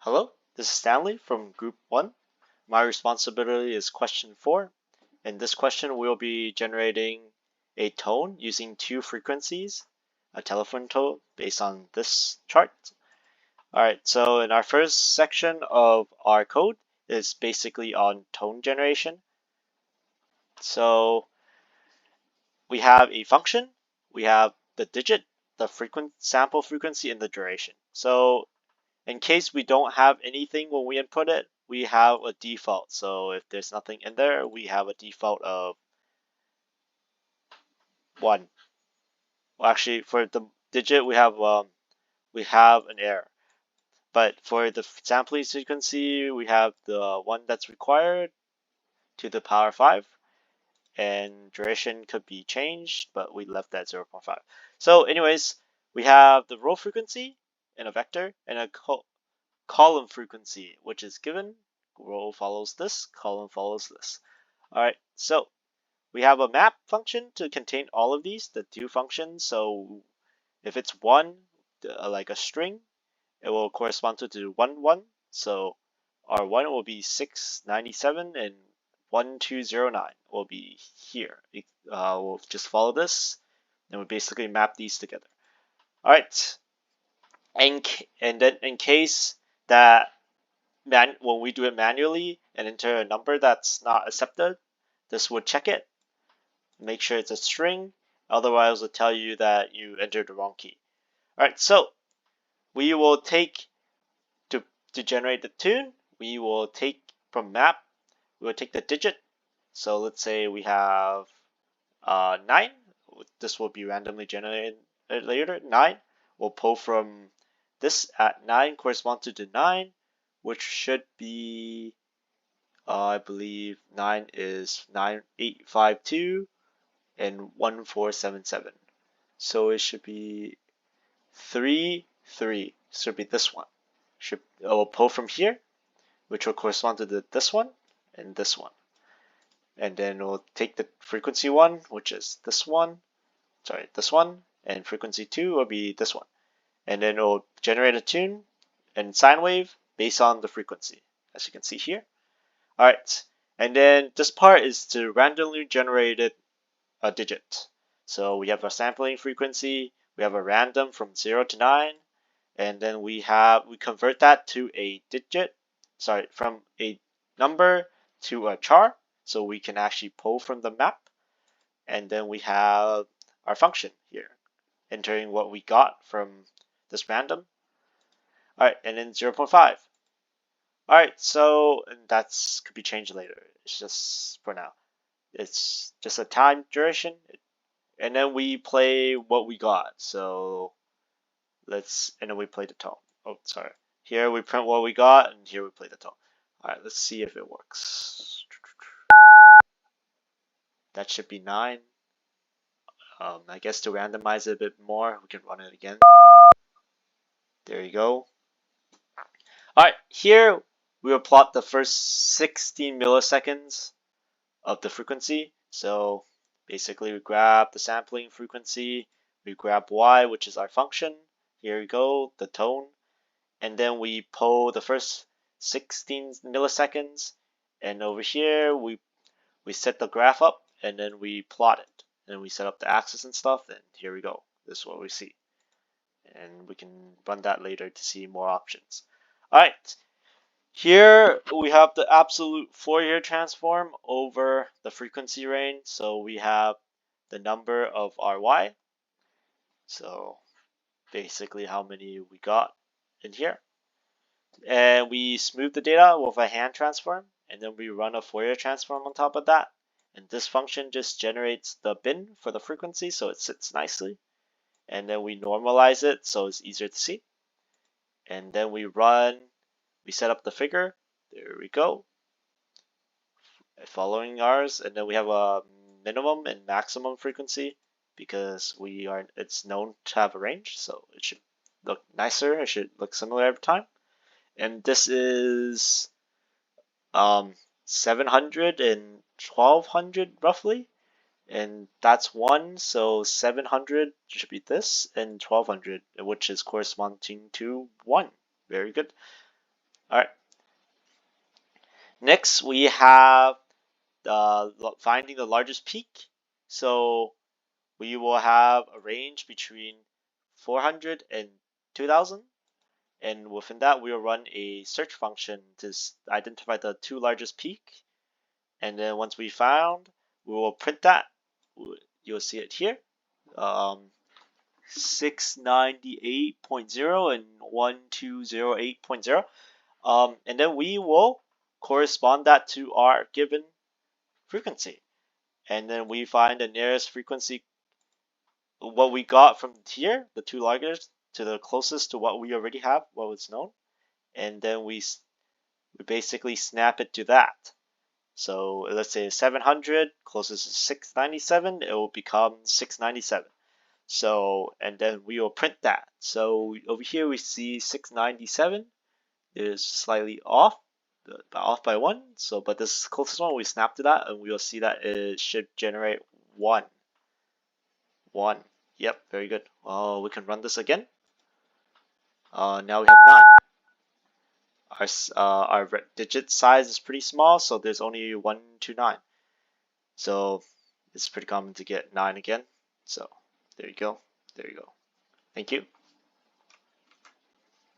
Hello, this is Stanley from Group 1. My responsibility is question 4. In this question, we'll be generating a tone using two frequencies, a telephone tone based on this chart. Alright, so in our first section of our code is basically on tone generation. So we have a function, we have the digit, the sample frequency, and the duration. So in case we don't have anything when we input it, we have a default. So if there's nothing in there, we have a default of 1. Well, actually, for the digit, we have an error. But for the sampling frequency, we have the one that's required to the power 5. And duration could be changed, but we left that 0.5. So anyways, we have the row frequency in a vector and a column frequency, which is given. Row follows this, column follows this. Alright, so we have a map function to contain all of these, the two functions. So if it's 1, like a string, it will correspond to 1, 1. So our 1 will be 697 and 1209 will be here. We'll just follow this and we basically map these together. Alright, and then in case that when we do it manually and enter a number that's not accepted, this would check it, make sure it's a string, otherwise it'll tell you that you entered the wrong key. Alright, so we will take, to generate the tune, we will take from map, we will take the digit. So let's say we have 9, this will be randomly generated later, 9. We'll pull from this at 9 correspond to the 9, which should be, I believe 9 is 9852 and 1477. So it should be 3, 3. Should be this one. We'll pull from here, which will correspond to this one and this one. And then we'll take the frequency 1, which is this one, and frequency 2 will be this one. And then it'll generate a tune and sine wave based on the frequency, as you can see here. Alright, and then this part is to randomly generate a digit. So we have a sampling frequency, we have a random from 0 to 9, and then we convert that to a digit, from a number to a char, so we can actually pull from the map. And then we have our function here, entering what we got from this random. Alright, and then 0.5. Alright, so and that's could be changed later. It's just for now. It's just a time duration. And then we play what we got. So and then we play the tone. Oh, sorry. Here we print what we got, and here we play the tone. Alright, let's see if it works. That should be 9. I guess to randomize it a bit more, we can run it again. There you go. Alright, here we will plot the first 16 milliseconds of the frequency. So basically we grab the sampling frequency, we grab y, which is our function. Here we go, the tone. And then we pull the first 16 milliseconds. And over here we set the graph up and then we plot it. And we set up the axis and stuff, and here we go. This is what we see. And we can run that later to see more options. Alright, here we have the absolute Fourier transform over the frequency range. So we have the number of our y. So basically how many we got in here. And we smooth the data with a hand transform, and then we run a Fourier transform on top of that. And this function just generates the bin for the frequency, so it sits nicely. And then we normalize it so it's easier to see. And then we set up the figure. There we go. Following ours, and then we have a minimum and maximum frequency because it's known to have a range, so it should look nicer. It should look similar every time. And this is 700 and 1200 roughly, and that's 1, so 700 should be this, and 1200, which is corresponding to 1. Very good. All right. Next, we have finding the largest peak. So we will have a range between 400 and 2000. And within that, we will run a search function to identify the two largest peak. And then once we found, we will print that. You'll see it here. 698.0 and 1208.0. And then we will correspond that to our given frequency. And then we find the nearest frequency, what we got from here, the two largest, to the closest to what we already have, what was known. And then we basically snap it to that. So let's say 700 closest to 697, it will become 697. So, and then we will print that. So over here we see 697 is slightly off, off by 1. So, but this closest one, we snap to that, and we will see that it should generate 1. 1. Yep, very good. We can run this again. Now we have 9. Our digit size is pretty small, so there's only 1 to 9. So it's pretty common to get 9 again. So there you go. There you go. Thank you.